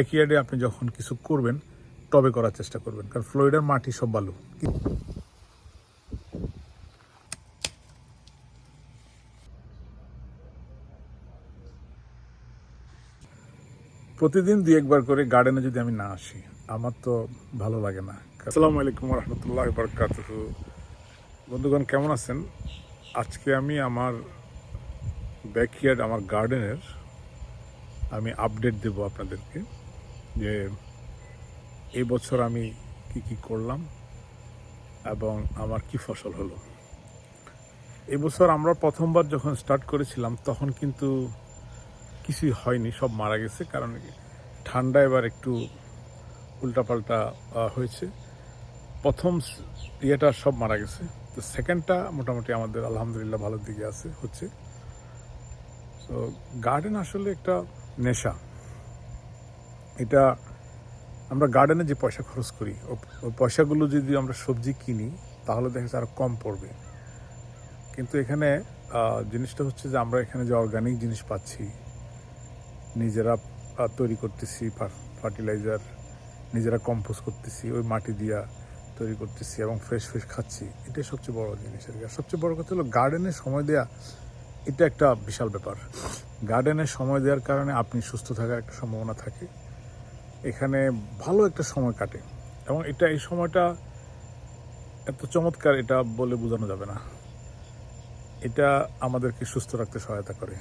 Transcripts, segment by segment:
ব্যাকইয়ার্ডে আপনি যখন কিছু করবেন টবে করার চেষ্টা করবেন, কারণ ফ্লোরিডার মাটি সব বালু। প্রতিদিন 2-1 বার করে গার্ডেনে যদি আমি না আসি আমার তো ভালো লাগে না। আসসালামু আলাইকুম রহমতুল্লাহি বারাকাতুহু। বন্ধুগণ, কেমন আছেন? আজকে আমি আমার ব্যাকইয়ার্ড, আমার গার্ডেনের আমি আপডেট দেব আপনাদেরকে, যে এই বছর আমি কি করলাম এবং আমার কি ফসল হলো। এবছর আমরা প্রথমবার যখন স্টার্ট করেছিলাম তখন কিন্তু কিছুই হয়নি, সব মারা গেছে, কারণ ঠান্ডা এবার একটু উল্টাপাল্টা হয়েছে। প্রথম ইয়েটা সব মারা গেছে, তো সেকেন্ডটা মোটামুটি আমাদের আলহামদুলিল্লাহ ভালোর দিকে হচ্ছে। তো গার্ডেন আসলে একটা নেশা। এটা আমরা গার্ডেনে যে পয়সা খরচ করি, ওই পয়সাগুলো যদি আমরা সবজি কিনি তাহলে দেখা যাচ্ছে আরও কম পড়বে। কিন্তু এখানে জিনিসটা হচ্ছে যে আমরা এখানে যে অর্গানিক জিনিস পাচ্ছি, নিজেরা তৈরি করতেছি, ফার্টিলাইজার নিজেরা কম্পোস্ট করতেছি, ওই মাটি দিয়া তৈরি করতেছি এবং ফ্রেশ খাচ্ছি, এটাই সবচেয়ে বড় জিনিস। আর সবচেয়ে বড় কথা হলো গার্ডেনে সময় দেওয়া। এটা একটা বিশাল ব্যাপার। গার্ডেনে সময় দেওয়ার কারণে আপনি সুস্থ থাকার একটা সম্ভাবনা থাকে, এখানে ভালো একটা সময় কাটে, এবং এই সময়টা এত চমৎকার, এটা বলে বোঝানো যাবে না। এটা আমাদেরকে সুস্থ রাখতে সহায়তা করে।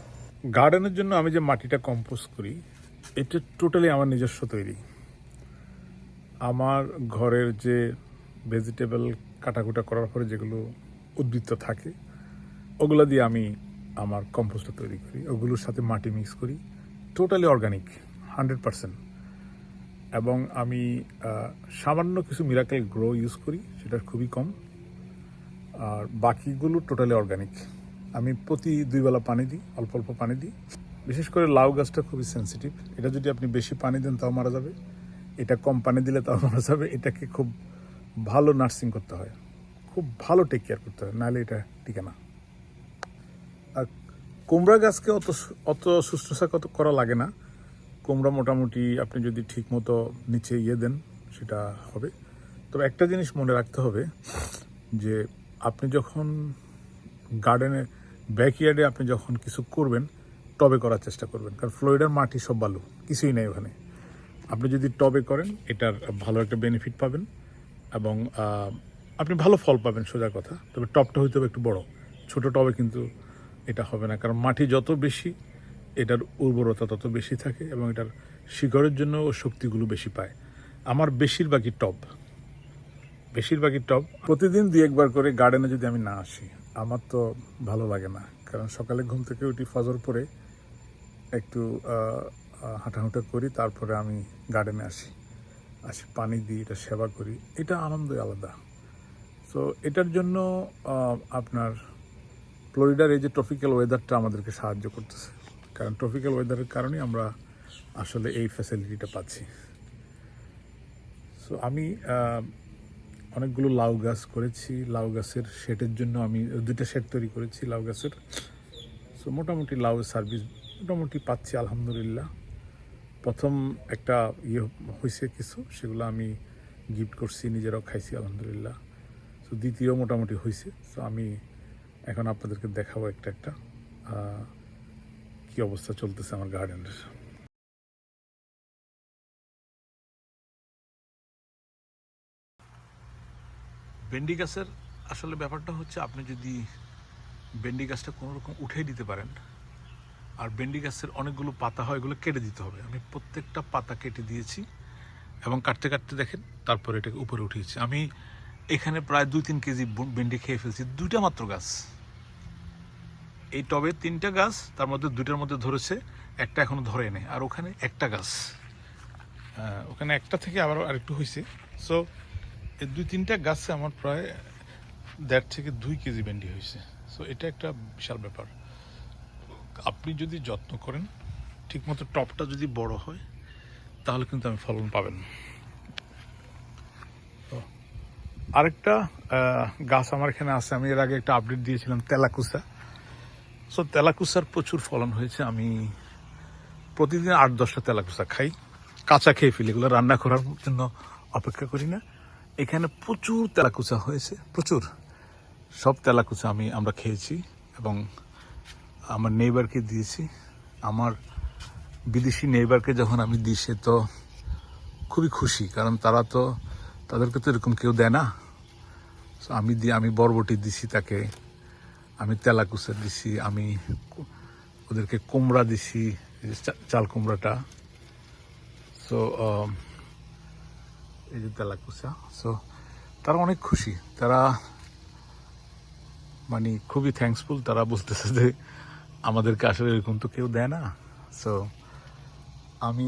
গার্ডেনের জন্য আমি যে মাটিটা কম্পোস্ট করি, এটা টোটালি আমার নিজস্ব তৈরি। আমার ঘরের যে ভেজিটেবল কাটাকুটা করার পরে যেগুলো উদ্বৃত্ত থাকে, ওগুলো দিয়ে আমি আমার কম্পোস্টটা তৈরি করি, ওগুলোর সাথে মাটি মিক্স করি, টোটালি অর্গানিক 100%। এবং আমি সামান্য কিছু মিরাকেল গ্রো ইউজ করি, সেটা খুবই কম, আর বাকিগুলো টোটালি অর্গানিক। আমি প্রতি 2 বেলা পানি দিই, অল্প অল্প পানি দিই। বিশেষ করে লাউ গাছটা খুবই সেন্সিটিভ, এটা যদি আপনি বেশি পানি দেন তাও মারা যাবে, এটা কম পানি দিলে তাও মারা যাবে। এটাকে খুব ভালো নার্সিং করতে হয়, খুব ভালো টেক কেয়ার করতে হয়, নাহলে এটা টিকে না। আর কুমড়া গাছকে অত শুশ্রূষা করা লাগে না। কুমড়া মোটামুটি আপনি যদি ঠিক মতো নিচে দেন সেটা হবে। তবে একটা জিনিস মনে রাখতে হবে, যে আপনি যখন গার্ডেনে ব্যাকইয়ার্ডে আপনি যখন কিছু করবেন টবে করার চেষ্টা করবেন, কারণ ফ্লোরিডার মাটি সব বালু, কিছুই নেই ওখানে। আপনি যদি টবে করেন এটার ভালো একটা বেনিফিট পাবেন এবং আপনি ভালো ফল পাবেন, সোজা কথা। তবে টবটা হইতে হবে একটু বড়, ছোট টবে কিন্তু এটা হবে না, কারণ মাটি যত বেশি এটার উর্বরতা তত বেশি থাকে এবং এটার শিকড়ের জন্য শক্তিগুলো বেশি পায়। আমার বেশিরভাগই টব। প্রতিদিন 2-1 বার করে গার্ডেনে যদি আমি না আসি আমার তো ভালো লাগে না, কারণ সকালে ঘুম থেকে উঠি, ফজর পরে একটু হাঁটাহুটা করি, তারপরে আমি গার্ডেনে আসি পানি দিই, এটা সেবা করি, এটা আনন্দই আলাদা। সো এটার জন্য আপনার ফ্লোরিডার এই যে ট্রপিক্যাল ওয়েদারটা আমাদেরকে সাহায্য করতেছে, কারণ ট্রপিক্যাল ওয়েদারের কারণেই আমরা আসলে এই ফ্যাসিলিটিটা পাচ্ছি। সো আমি অনেকগুলো লাউ গাছ করেছি, লাউ গাছের শেডের জন্য আমি 2টা শেড তৈরি করেছি লাউ গাছের। সো মোটামুটি লাউয়ের সার্ভিস মোটামুটি পাচ্ছি আলহামদুলিল্লাহ। প্রথম একটা হয়েছে কিছু, সেগুলো আমি গিফট করছি, নিজেরাও খাইছি আলহামদুলিল্লাহ। সো দ্বিতীয় মোটামুটি হয়েছে। সো আমি এখন আপনাদেরকে দেখাবো একটা কি অবস্থা চলতেছে আমার গার্ডেনের। ভেন্ডি গাছের আসলে ব্যাপারটা হচ্ছে, আপনি যদি ভেন্ডি গাছটা কোনো রকম উঠিয়ে দিতে পারেন, আর ভেন্ডি গাছের অনেকগুলো পাতা হয়, এগুলো কেটে দিতে হবে। আমি প্রত্যেকটা পাতা কেটে দিয়েছি এবং কাটতে দেখেন তারপরে এটাকে উপরে উঠিয়েছি। আমি এখানে প্রায় 2-3 কেজি ভেন্ডি খেয়ে ফেলছি, 2টা মাত্র গাছ। এই টবে 3টা গাছ, তার মধ্যে 2টার মধ্যে ধরেছে, একটা এখনো ধরে নেই, আর ওখানে একটা গাছ, ওখানে একটা থেকে আবার আরেকটু হয়েছে। সো এই 2-3টা গাছে আমার প্রায় 1.5 থেকে 2 কেজি ভেন্ডি হয়েছে। সো এটা একটা বিশাল ব্যাপার। আপনি যদি যত্ন করেন ঠিকমতো, টপটা যদি বড় হয় তাহলে কিন্তু আমি ফলন পাবেন। আরেকটা গাছ আমার এখানে আছে, আমি এর আগে একটা আপডেট দিয়েছিলাম, তেলাকুচা। সো তেলাকুচার প্রচুর ফলন হয়েছে। আমি প্রতিদিন 8-10টা তেলাকুচা খাই, কাঁচা খেয়ে ফেলি, এগুলো রান্না করার জন্য অপেক্ষা করি না। এখানে প্রচুর তেলাকুচা হয়েছে, প্রচুর। সব তেলাকুচা আমরা খেয়েছি এবং আমার নেইবারকে দিয়েছি। আমার বিদেশি নেইবারকে যখন আমি দিই সে তো খুবই খুশি, কারণ তাদেরকে তো এরকম কেউ দেয় না। আমি বরবটি দিছি তাকে, আমি তেলাকুচা দিছি, আমি ওদেরকে কুমড়া দিছি, চাল কুমড়াটা। সো এই যে তেলাকুচা, সো তারা অনেক খুশি, তারা মানে খুবই থ্যাঙ্কসফুল। তারা বলতেছে যে আমাদেরকে আসলে এরকম তো কেউ দেয় না। সো আমি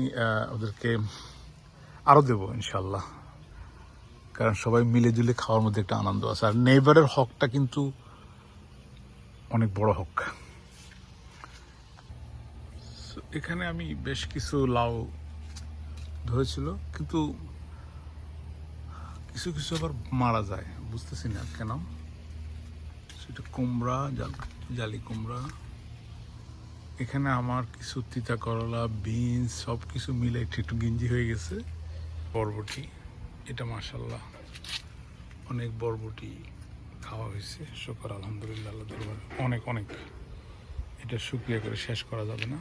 ওদেরকে আরও দেবো ইনশাল্লাহ, কারণ সবাই মিলে জুলে খাওয়ার মধ্যে একটা আনন্দ আছে। আর নেইবারের হকটা কিন্তু অনেক বড় হক। এখানে আমি বেশ কিছু লাউ ধরেছিল, কিন্তু কিছু কিছু আবার মারা যায়, বুঝতেছি না কেন। সেটা কুমড়া, জালি কুমড়া। এখানে আমার কিছু তিতা করলা, বিনস সব কিছু মিলে একটু গিঞ্জি হয়ে গেছে। বরবটি, এটা মাশাল্লাহ অনেক বরবটি খাওয়া হয়েছে, শুকর আলহামদুলিল্লাহ, আল্লাহ দরবারে অনেক অনেক। এটা শুকিয়ে করে শেষ করা যাবে না।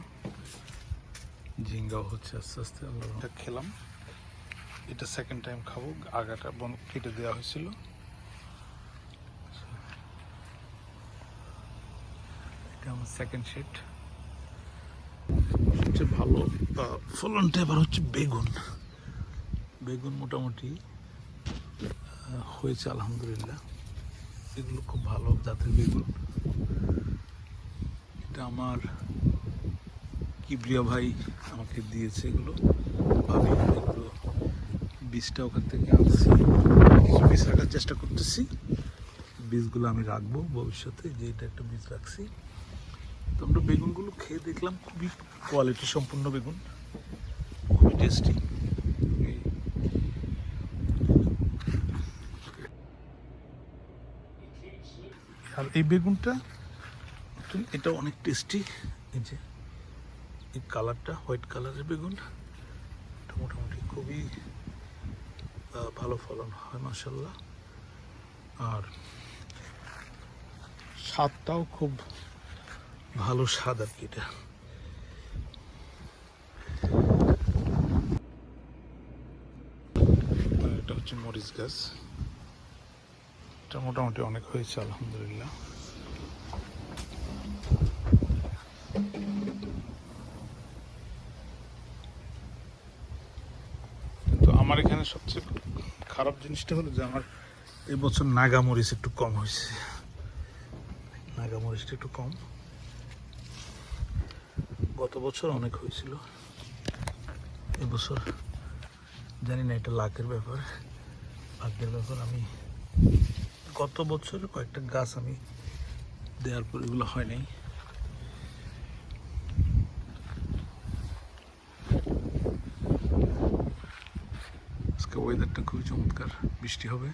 ঝিঙ্গাও হচ্ছে আস্তে আস্তে, আল্লাহ খেলাম। এটা সেকেন্ড টাইম খাবো, আগাটা কেটে দেওয়া হয়েছিল। এটা আমার সেকেন্ড সেট। সবচেয়ে ভালো ফলনটা এবার হচ্ছে বেগুন। বেগুন মোটামুটি হয়েছে আলহামদুলিল্লাহ, এগুলো খুব ভালো জাতের বেগুন। এটা আমার কিবরিয়া ভাই আমাকে দিয়েছে এগুলো, ভাবি এগুলো বীজটা ওখান থেকে আনছি, কিছু বীজ রাখার চেষ্টা করতেছি। বীজগুলো আমি রাখবো ভবিষ্যতে, যে এটা একটা বীজ রাখছি। তো আমরা বেগুনগুলো খেয়ে দেখলাম, খুবই কোয়ালিটি সম্পূর্ণ বেগুন, খুবই টেস্টি। আর এই বেগুনটা এটা অনেক টেস্টি। এই যে এই কালারটা হোয়াইট কালারের বেগুন, এটা মোটামুটি খুবই ভালো ফলন হয় মাশাল্লাহ। আর স্বাদটাও খুব ভালো স্বাদ আর কি। এটা হচ্ছে মরিচ গাছ, এটা মোটামুটি অনেক হয়েছে আলহামদুলিল্লাহ। তো আমার এখানে সবচেয়ে খারাপ জিনিসটা হলো যে আমার এবছর নাগামরিচ একটু কম হয়েছে, নাগামরিচটা একটু কম। গত বছর অনেক হয়েছিল, এবছর জানি না, এটা লাকের ব্যাপার, ভাগ্যের ব্যাপার। আমি গত বছর কয়েকটা গাছ আমি দেওয়ার পর এগুলো হয় নাই। আজকে ওয়েদারটা খুবই চমৎকার, বৃষ্টি হবে।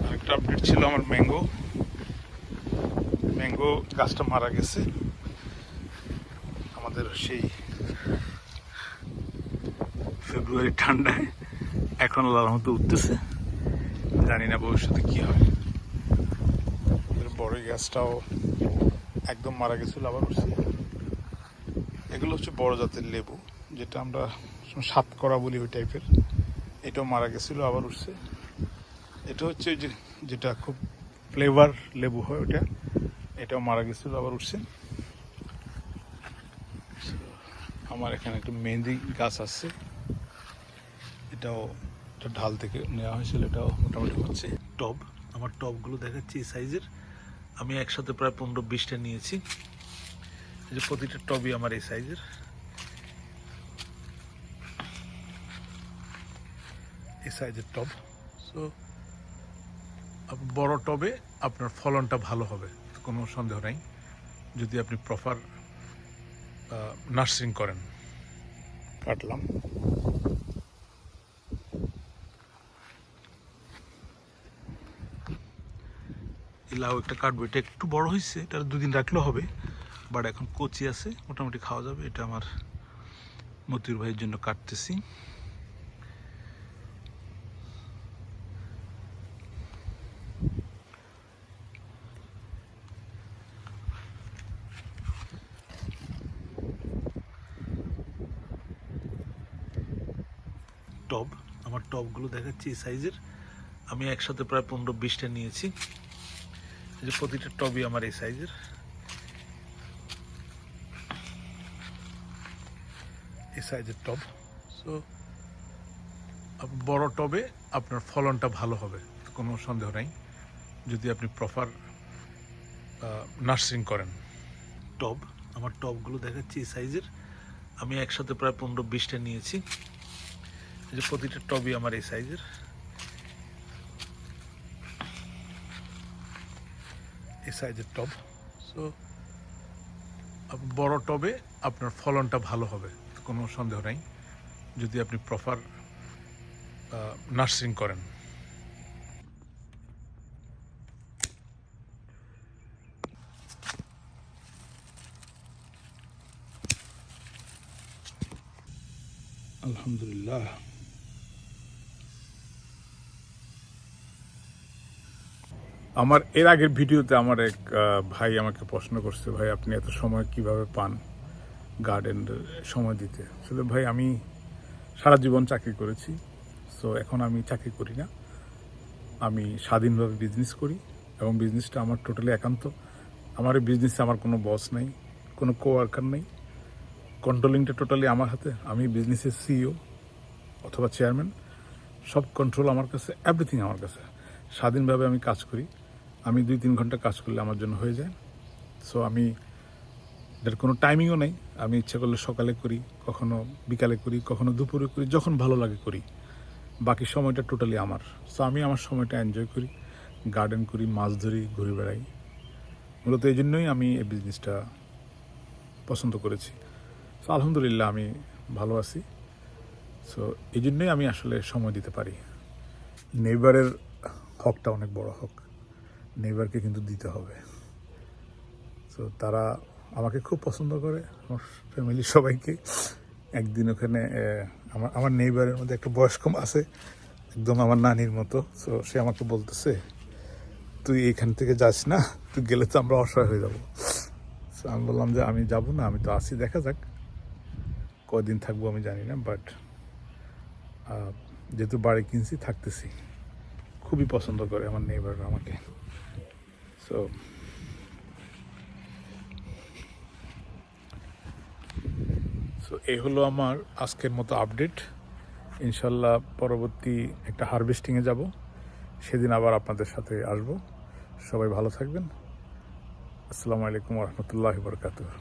আরেকটা আপডেট ছিল আমার ম্যাঙ্গো গাছটা মারা গেছে আমাদের সেই ফেব্রুয়ারি ঠান্ডায়, এখন আল্লাহর মতো উঠতেছে, জানি না ভবিষ্যতে কি হয়। বড় গাছটাও একদম মারা গেছিল, আবার উঠছে। এগুলো হচ্ছে বড় জাতের লেবু, যেটা আমরা সাতকরা বলি, ওই টাইপের। এটাও মারা গেছিল, আবার উঠছে। এটা হচ্ছে ওই যেটা খুব ফ্লেভার লেবু হয় ওটা, এটাও মারা গেছিল, আবার উঠছে। আমার এখানে একটা মেহেন্দি গাছ আছে, এটাও ঢাল থেকে নেওয়া হয়েছিল, এটাও মোটামুটি হচ্ছে। টব, আমার টবগুলো দেখাচ্ছি এই সাইজের, আমি একসাথে প্রায় 15-20টা নিয়েছি। এই যে প্রতিটা টবই আমার এই সাইজের, এই সাইজের টব। সো বড় টবে আপনার ফলনটা ভালো হবে, কোনো সন্দেহ নাই, যদি আপনি প্রপার নার্সিং করেন। কাটলাম। এই লাউ একটা কাটবো, এটা একটু বড় হয়েছে, এটা 2 দিন রাখলেও হবে, বাট এখন কচি আছে, মোটামুটি খাওয়া যাবে। এটা আমার মতিউর ভাইয়ের জন্য কাটতেছি। টব, আমার টবগুলো দেখাচ্ছি এই সাইজের, আমি একসাথে প্রায় 15-20টা নিয়েছি। এই যে প্রতিটা টবই আমার এই সাইজের, এই সাইজের টব। সো বড় টবে আপনার ফলনটা ভালো হবে, কোনো সন্দেহ নাই, যদি আপনি প্রপার নার্সিং করেন। টব, আমার টবগুলো দেখাচ্ছি এই সাইজের, আমি একসাথে প্রায় 15-20টা নিয়েছি। এই যে প্রতিটা টবই আমার এই সাইজের, এই সাইজের টব। সো বড় টবে আপনার ফলনটা ভালো হবে, কোনো সন্দেহ নাই, যদি আপনি প্রপার নার্সিং করেন। আলহামদুলিল্লাহ। আমার এর আগের ভিডিওতে আমার এক ভাই আমাকে প্রশ্ন করছে, ভাই আপনি এত সময় কিভাবে পান গার্ডেনের সময় দিতে? আসলে ভাই আমি সারা জীবন চাকরি করেছি, সো এখন আমি চাকরি করি না, আমি স্বাধীনভাবে বিজনেস করি এবং বিজনেসটা আমার টোটালি একান্ত। আমার এই বিজনেসে আমার কোনো বস নেই, কোনো কোয়ার্কার নেই, কন্ট্রোলিংটা টোটালি আমার হাতে। আমি বিজনেসের সিইও অথবা চেয়ারম্যান, সব কন্ট্রোল আমার কাছে, এভরিথিং আমার কাছে। স্বাধীনভাবে আমি কাজ করি, আমি 2-3 ঘন্টা কাজ করলে আমার জন্য হয়ে যায়। সো আমি এটার কোনো টাইমিংও নেই, আমি ইচ্ছা করলে সকালে করি, কখনো বিকালে করি, কখনো দুপুরে করি, যখন ভালো লাগে করি, বাকি সময়টা টোটালি আমার। সো আমি আমার সময়টা এনজয় করি, গার্ডেন করি, মাছ ধরি, ঘুরে বেড়াই। মূলত এই জন্যই আমি এই বিজনেসটা পছন্দ করেছি। সো আলহামদুলিল্লাহ আমি ভালো আছি। সো এই জন্যই আমি আসলে সময় দিতে পারি। নেইবারের হকটা অনেক বড় হক, নেইবারকে কিন্তু দিতে হবে। সো তারা আমাকে খুব পছন্দ করে, আমার ফ্যামিলির সবাইকে। একদিন ওখানে আমার নেইবারের মধ্যে একটা বয়স্ক আছে, একদম আমার নানির মতো। সো সে আমাকে বলতেছে, তুই এইখান থেকে যাস না, তুই গেলে তো আমরা অসহায় হয়ে যাবো। সো আমি বললাম যে আমি যাব না, আমি তো আসি, দেখা যাক কদিন থাকবো আমি জানি না, বাট যেহেতু বাড়ি কিনছি থাকতেছি। খুবই পছন্দ করে আমার নেইবাররা আমাকে। সো এই হলো আমার আজকের মতো আপডেট। ইনশাল্লাহ পরবর্তী একটা হারভেস্টিংয়ে যাব, সেদিন আবার আপনাদের সাথে আসবো। সবাই ভালো থাকবেন। আসসালামু আলাইকুম ওয়া রাহমাতুল্লাহি ওয়া বারাকাতুহু।